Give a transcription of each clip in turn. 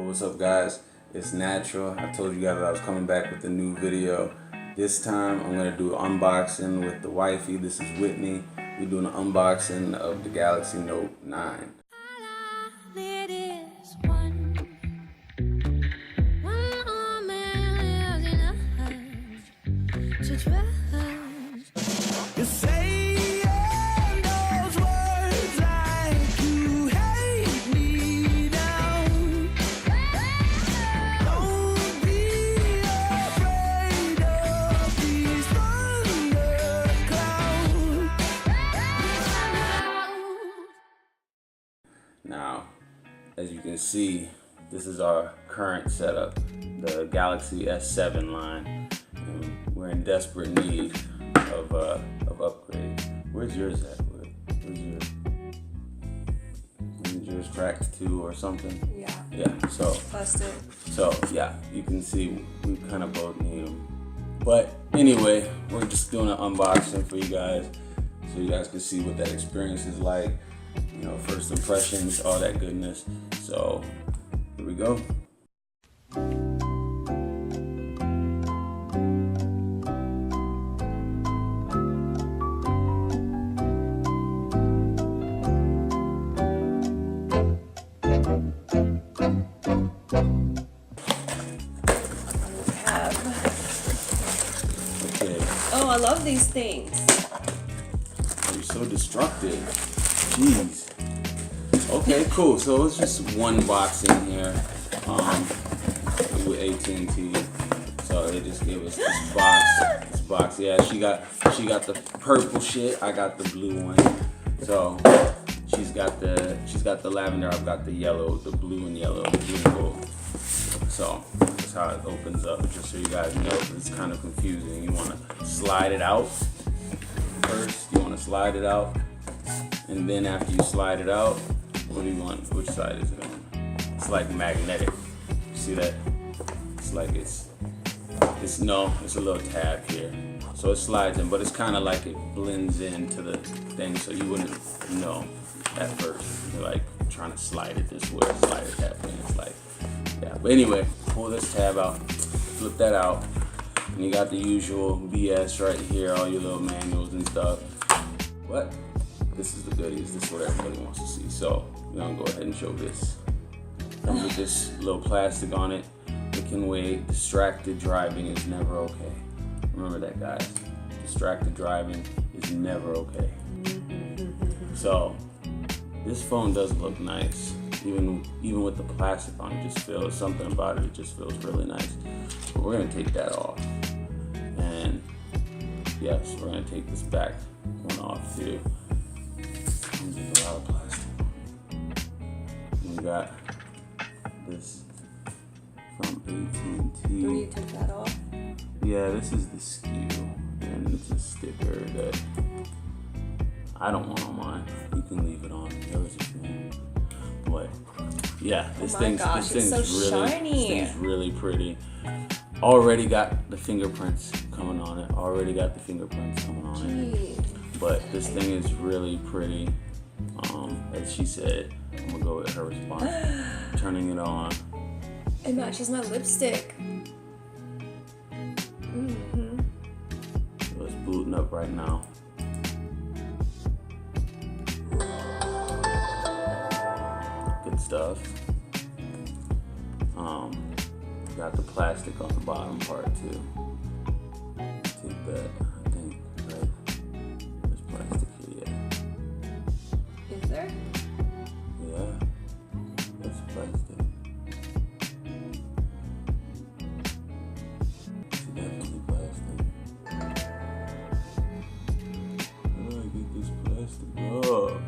What's up, guys? It's Natural. I told you guys that I was coming back with a new video. This time I'm gonna do an unboxing with the wifey. This is Whitney. We're doing an unboxing of the Galaxy Note 9. Now, as you can see, this is our current setup, the Galaxy S7 line. And we're in desperate need of upgrade. Where's yours at? Where's yours? Is yours cracked too or something? Yeah. Yeah, so. Busted. So, yeah, you can see we kind of both need them. But anyway, we're just doing an unboxing for you guys so you guys can see what that experience is like. You know, first impressions, all that goodness. So, here we go. Okay. Oh, I love these things. You're so destructive. Jeez. Okay, cool. So it's just one box in here with AT&T. So they just gave us this box. This box. Yeah, she got the purple shit. I got the blue one. So she's got the lavender. I've got the yellow, the blue and yellow, the blue and gold. So that's how it opens up. Just so you guys know, it's kind of confusing. You want to slide it out first. You want to slide it out. And then after you slide it out, what do you want? Which side is it on? It's like magnetic. You see that? It's like it's a little tab here. So it slides in, but it's kind of like it blends into the thing, so you wouldn't know at first. You're like trying to slide it this way, slide it that way. It's like, yeah. But anyway, pull this tab out, flip that out, and you got the usual BS right here, all your little manuals and stuff. But this is the goodies. This is what everybody wants to see. So we're gonna go ahead and show this. And with this little plastic on it, it can wait. Distracted driving is never okay. Remember that, guys. Distracted driving is never okay. So this phone does look nice. Even with the plastic on it, just feels something about it. It just feels really nice. But we're gonna take that off. And yes, we're gonna take this back one off too. There's a lot of plastic. We got this from AT&T. Do you take that off? Yeah, this is the SKU, and it's a sticker that I don't want on mine. You can leave it on yours if you want. But yeah, this thing's really pretty. Already got the fingerprints coming on it. But this thing is really pretty. As she said, I'm gonna go with her response. Turning it on. It matches my lipstick. So it's booting up right now. Good stuff. Got the plastic on the bottom part too. Take that, I think, right? There's plastic here, yeah. Is there? Yeah, that's plastic. It's definitely plastic. How do I get this plastic up?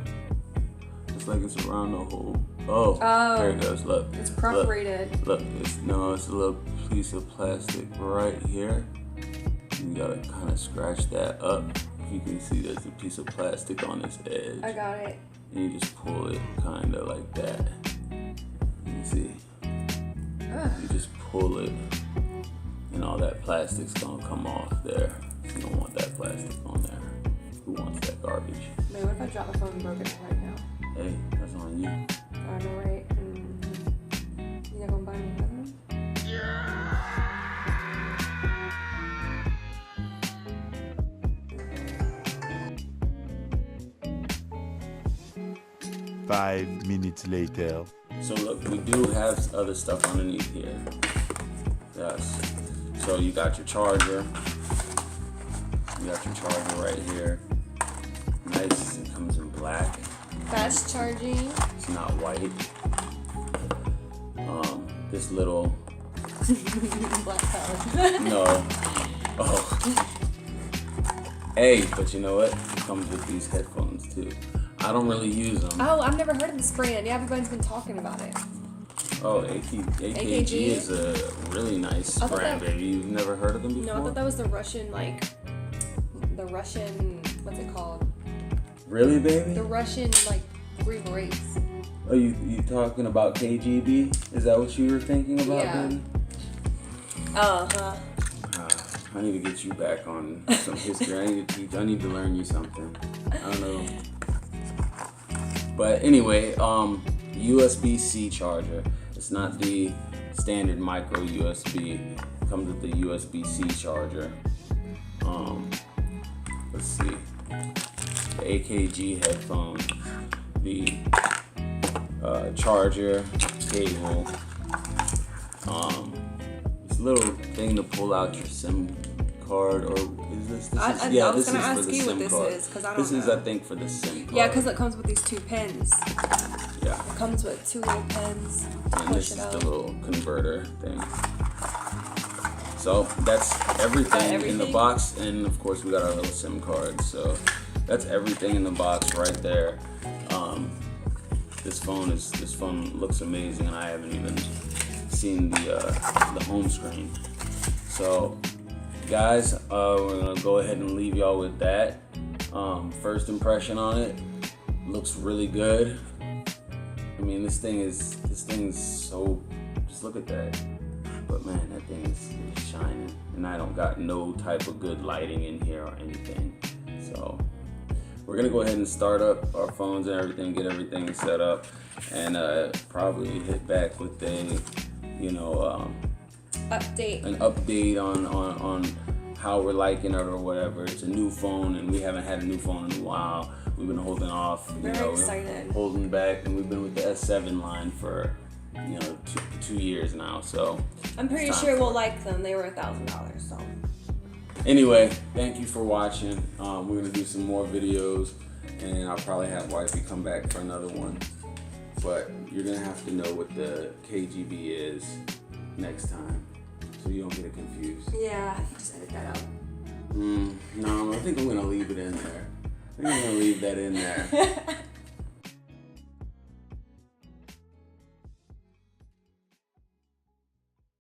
It's like it's around the whole. Oh, there it goes. Look, it's perforated. Look, it's a little piece of plastic right here. You gotta kind of scratch that up. You can see there's a piece of plastic on this edge. I got it. And you just pull it kind of like that. You see? You just pull it, and all that plastic's gonna come off there. You don't want that plastic on there. Who wants that garbage? Man, what if I drop my phone and broke it right now? Hey, that's on you. I know, right? You not gonna buy 5 minutes later. So look, we do have other stuff underneath here. Yes. So you got your charger. You got your charger right here. Nice. It comes in black. Fast charging. It's not white. This little Black color. no. Oh. Hey, but you know what? It comes with these headphones too. I don't really use them. Oh, I've never heard of this brand. Yeah, everybody's been talking about it. Oh, AKG is a really nice I thought brand, that- baby. You've never heard of them before? No, I thought that was the Russian, what's it called? Really, baby? The Russian, Green Berets. Oh, you talking about KGB? Is that what you were thinking about, Yeah. baby? Uh-huh. I need to get you back on some history. I need to learn you something. I don't know. But anyway, USB-C charger. It's not the standard micro USB. It comes with the USB-C charger. Let's see. The AKG headphone. The charger cable. This little thing to pull out your SIM card, or is this? I was gonna ask you what this is, 'cause I don't This is, know. I think, for the SIM card. Yeah, because it comes with these two pins. Yeah. It comes with two little pins. And this is the little converter thing. So that's everything in the everything? box, and of course we got our little SIM card. So that's everything in the box right there. This phone looks amazing, and I haven't even seen the home screen. So guys, we're gonna go ahead and leave y'all with that. First impression on it, looks really good. I mean, this thing's so, just look at that. But man, that thing is shining, and I don't got no type of good lighting in here or anything. So we're gonna go ahead and start up our phones and everything, get everything set up, and probably hit back with a, Update. an update on how we're liking it or whatever. It's a new phone, and we haven't had a new phone in a while. We've been holding off, Very excited. holding back, and we've been with the S7 line for 2 years now. So I'm pretty it's time sure for we'll it. like them. They were $1,000, so. Anyway, thank you for watching. We're gonna do some more videos, and I'll probably have wifey come back for another one. But you're gonna have to know what the KGB is next time, so you don't get it confused. Yeah, just edit that out. No, I think I'm gonna leave it in there. I think I'm gonna leave that in there.